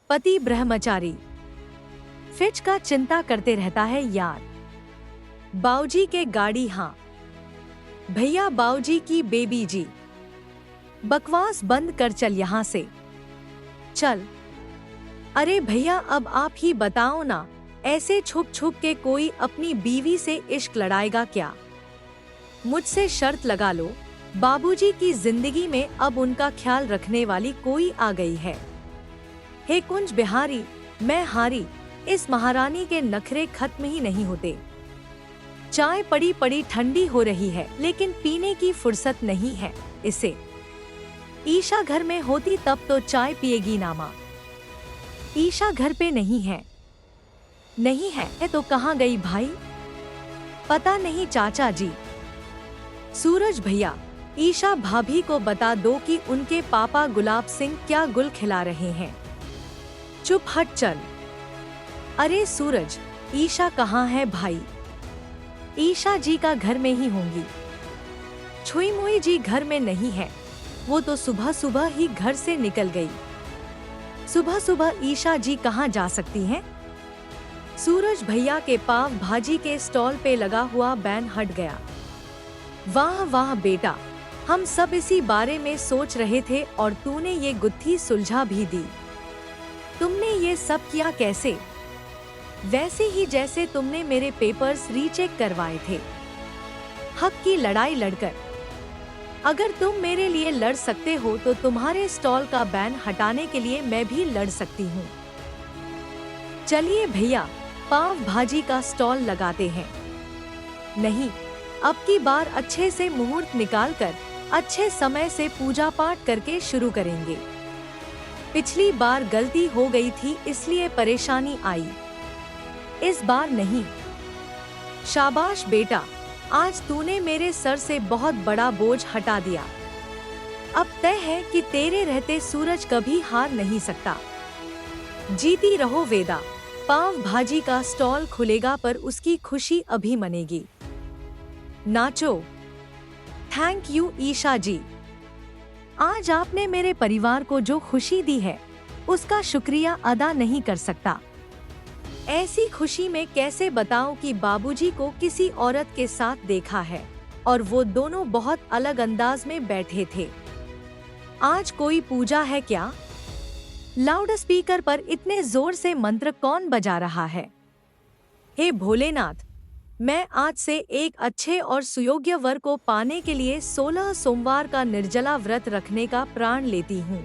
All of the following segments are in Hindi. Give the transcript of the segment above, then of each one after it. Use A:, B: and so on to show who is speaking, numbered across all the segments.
A: पति ब्रह्मचारी फिच का चिंता करते रहता है यार। बाऊजी के गाड़ी हाँ भैया बाऊजी की बेबी जी, बकवास बंद कर चल यहाँ से चल। अरे भैया अब आप ही बताओ ना, ऐसे छुप छुप के कोई अपनी बीवी से इश्क लड़ाएगा क्या? मुझसे शर्त लगा लो, बाबूजी की जिंदगी में अब उनका ख्याल रखने वाली कोई आ गई है। हे कुंज बिहारी, मैं हारी, इस महारानी के नखरे खत्म ही नहीं होते। चाय पड़ी पड़ी ठंडी हो रही है, लेकिन पीने की फुर्सत नहीं है इसे। ईशा घर में होती तब तो चाय पिएगी ना माँ। ईशा घर पे नहीं है। नहीं है तो कहाँ गई भाई? पता नहीं चाचा जी। सूरज भैया, ईशा भाभी को बता दो कि उनके पापा गुलाब सिंह क्या गुल खिला रहे हैं। चुप हट चल। अरे सूरज, ईशा कहाँ है भाई? ईशा जी का घर में ही होंगी। छुई मुई जी घर में नहीं है, वो तो सुबह सुबह ही घर से निकल गई। सुबह सुबह ईशा जी कहाँ जा सकती हैं? सूरज भैया के पाव भाजी के स्टॉल पे लगा हुआ बैन हट गया। वाह वाह बेटा, हम सब इसी बारे में सोच रहे थे और तूने ये गुत्थी सुलझा भी दी। तुमने ये सब किया कैसे? वैसे ही जैसे तुमने मेरे पेपर्स रीचेक करवाए थे, हक की लड़ाई लड़कर। अगर तुम मेरे लिए लड़ सकते हो तो तुम्हारे स्टॉल का बैन हटाने के लिए मैं भी लड़ सकती हूँ। चलिए भैया, पाव भाजी का स्टॉल लगाते हैं। नहीं, अब की बार अच्छे से मुहूर्त निकालकर अच्छे समय से पूजा पाठ करके शुरू करेंगे। पिछली बार गलती हो गई थी इसलिए परेशानी आई, इस बार नहीं। शाबाश बेटा, आज तूने मेरे सर से बहुत बड़ा बोझ हटा दिया। अब तय है कि तेरे रहते सूरज कभी हार नहीं सकता। जीती रहो वेदा, पाव भाजी का स्टॉल खुलेगा पर उसकी खुशी अभी मनेगी। नाचो। थैंक यू ईशा जी, आज आपने मेरे परिवार को जो खुशी दी है उसका शुक्रिया अदा नहीं कर सकता। ऐसी खुशी में कैसे बताऊं कि बाबूजी को किसी औरत के साथ देखा है और वो दोनों बहुत अलग अंदाज में बैठे थे। आज कोई पूजा है क्या? लाउड स्पीकर पर इतने जोर से मंत्र कौन बजा रहा है? हे भोलेनाथ, मैं आज से एक अच्छे और सुयोग्य वर को पाने के लिए 16 सोमवार का निर्जला व्रत रखने का प्रण लेती हूँ।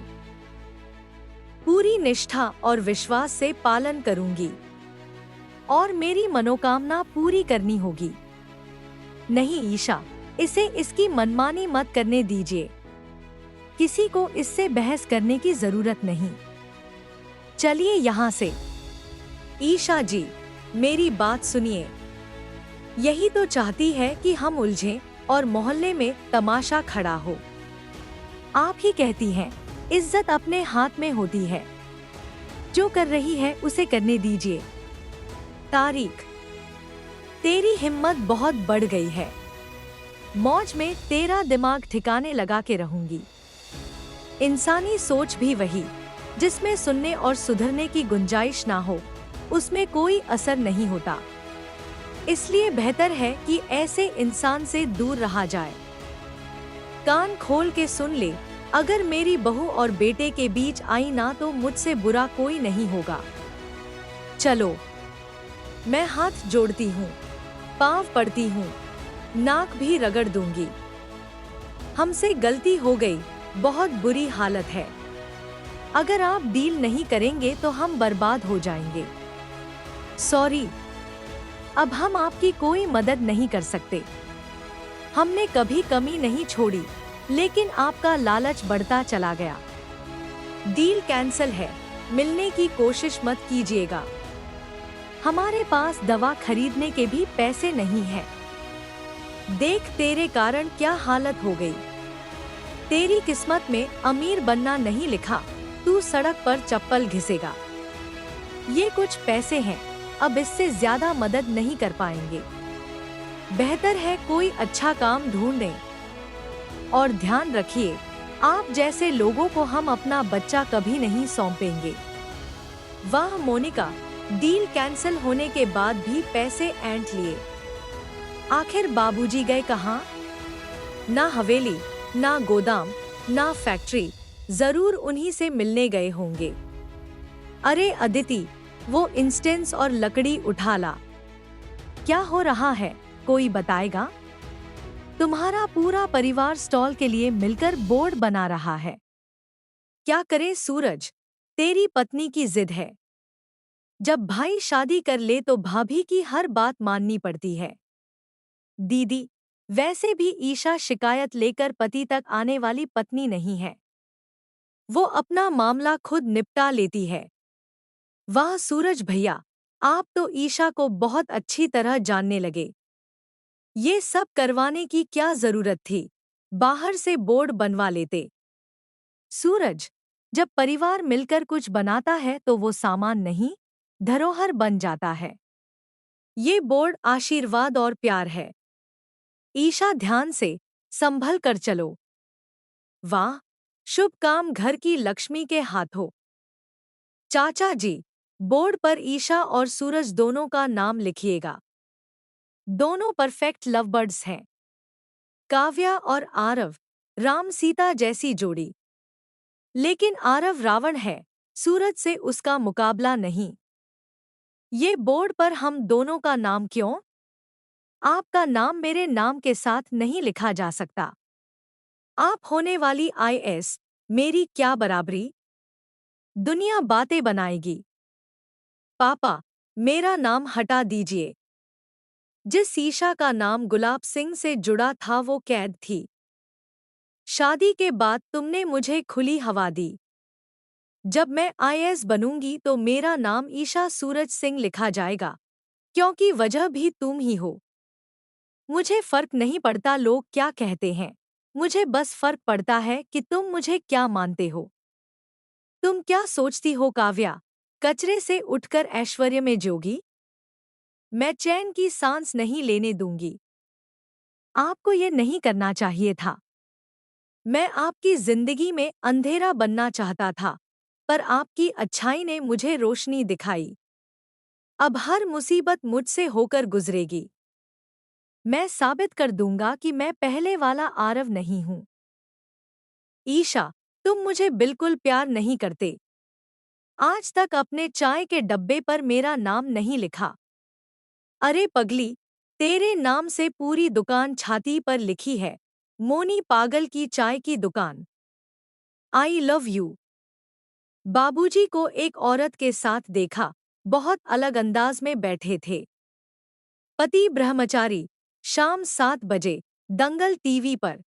A: पूरी निष्ठा और विश्वास से पालन करूंगी और मेरी मनोकामना पूरी करनी होगी। नहीं ईशा, इसे इसकी मनमानी मत करने दीजिए। किसी को इससे बहस करने की जरूरत नहीं। चलिए यहाँ से। ईशा जी, मेरी बात सुनिए। यही तो चाहती है कि हम उलझें और मोहल्ले में तमाशा खड़ा हो। आप ही कहती हैं, इज्जत अपने हाथ में होती है। जो कर रही है उसे करने दीजिए। तारीख, तेरी हिम्मत बहुत बढ़ गई है। मौज में तेरा दिमाग ठिकाने लगा के रहूंगी। इंसानी सोच भी वही, जिसमें सुनने और सुधरने की गुंजाइश ना हो, उसमें कोई असर नहीं होता। इसलिए बेहतर है कि ऐसे इंसान से दूर रहा जाए। कान खोल के सुन ले, अगर मेरी बहू और बेटे के बीच आई ना तो मुझसे बुरा कोई नहीं होगा। चलो, मैं हाथ जोड़ती हूँ, पाँव पड़ती हूँ, नाक भी रगड़ दूंगी। हमसे गलती हो गई, बहुत बुरी हालत है। अगर आप डील नहीं करेंगे तो हम बर्बाद हो जाएंगे। सॉरी, अब हम आपकी कोई मदद नहीं कर सकते। हमने कभी कमी नहीं छोड़ी, लेकिन आपका लालच बढ़ता चला गया। डील कैंसल है, मिलने की कोशिश मत कीजिएगा। हमारे पास दवा खरीदने के भी पैसे नहीं हैं। देख तेरे कारण क्या हालत हो गई। तेरी किस्मत में अमीर बनना नहीं लिखा, तू सड़क पर चप्पल घिसेगा। ये कुछ पैसे हैं, अब इससे ज्यादा मदद नहीं कर पाएंगे। बेहतर है कोई अच्छा काम ढूंढें। और ध्यान रखिए, आप जैसे लोगों को हम अपना बच्चा कभी नहीं सौंपेंगे। वाह मोनिका, डील कैंसिल होने के बाद भी पैसे ऐंठ लिए। आखिर बाबूजी गए कहाँ? ना हवेली, ना गोदाम, ना फैक्ट्री, जरूर उन्हीं से मिलने गए होंगे। अरे अदिति, वो इंस्टेंस और लकड़ी उठा ला। क्या हो रहा है, कोई बताएगा? तुम्हारा पूरा परिवार स्टॉल के लिए मिलकर बोर्ड बना रहा है। क्या करे सूरज, तेरी पत्नी की जिद है। जब भाई शादी कर ले तो भाभी की हर बात माननी पड़ती है। दीदी, वैसे भी ईशा शिकायत लेकर पति तक आने वाली पत्नी नहीं है। वो अपना मामला खुद निपटा लेती है। वाह सूरज भैया, आप तो ईशा को बहुत अच्छी तरह जानने लगे। ये सब करवाने की क्या जरूरत थी? बाहर से बोर्ड बनवा लेते। सूरज, जब परिवार मिलकर कुछ बनाता है तो वो सामान नहीं, धरोहर बन जाता है। ये बोर्ड आशीर्वाद और प्यार है। ईशा ध्यान से संभल कर चलो। वाह, शुभ काम घर की लक्ष्मी के हाथों। चाचा जी, बोर्ड पर ईशा और सूरज दोनों का नाम लिखिएगा। दोनों परफेक्ट लवबर्ड्स हैं। काव्या और आरव, राम सीता जैसी जोड़ी। लेकिन आरव रावण है, सूरज से उसका मुकाबला नहीं। ये बोर्ड पर हम दोनों का नाम क्यों? आपका नाम मेरे नाम के साथ नहीं लिखा जा सकता। आप होने वाली आईएएस, मेरी क्या बराबरी? दुनिया बातें बनाएगी। पापा, मेरा नाम हटा दीजिए। जिस ईशा का नाम गुलाब सिंह से जुड़ा था वो कैद थी। शादी के बाद तुमने मुझे खुली हवा दी। जब मैं आईएएस बनूंगी तो मेरा नाम ईशा सूरज सिंह लिखा जाएगा, क्योंकि वजह भी तुम ही हो। मुझे फर्क नहीं पड़ता लोग क्या कहते हैं, मुझे बस फर्क पड़ता है कि तुम मुझे क्या मानते हो। तुम क्या सोचती हो काव्या, कचरे से उठकर ऐश्वर्य में जोगी? मैं चैन की सांस नहीं लेने दूंगी। आपको ये नहीं करना चाहिए था। मैं आपकी जिंदगी में अंधेरा बनना चाहता था, पर आपकी अच्छाई ने मुझे रोशनी दिखाई। अब हर मुसीबत मुझसे होकर गुजरेगी। मैं साबित कर दूंगा कि मैं पहले वाला आरव नहीं हूं। ईशा, तुम मुझे बिल्कुल प्यार नहीं करते। आज तक अपने चाय के डब्बे पर मेरा नाम नहीं लिखा। अरे पगली, तेरे नाम से पूरी दुकान छाती पर लिखी है, मोनी पागल की चाय की दुकान। I love you. बाबूजी को एक औरत के साथ देखा, बहुत अलग अंदाज में बैठे थे। पति ब्रह्मचारी। शाम 7 बजे, दंगल टीवी पर।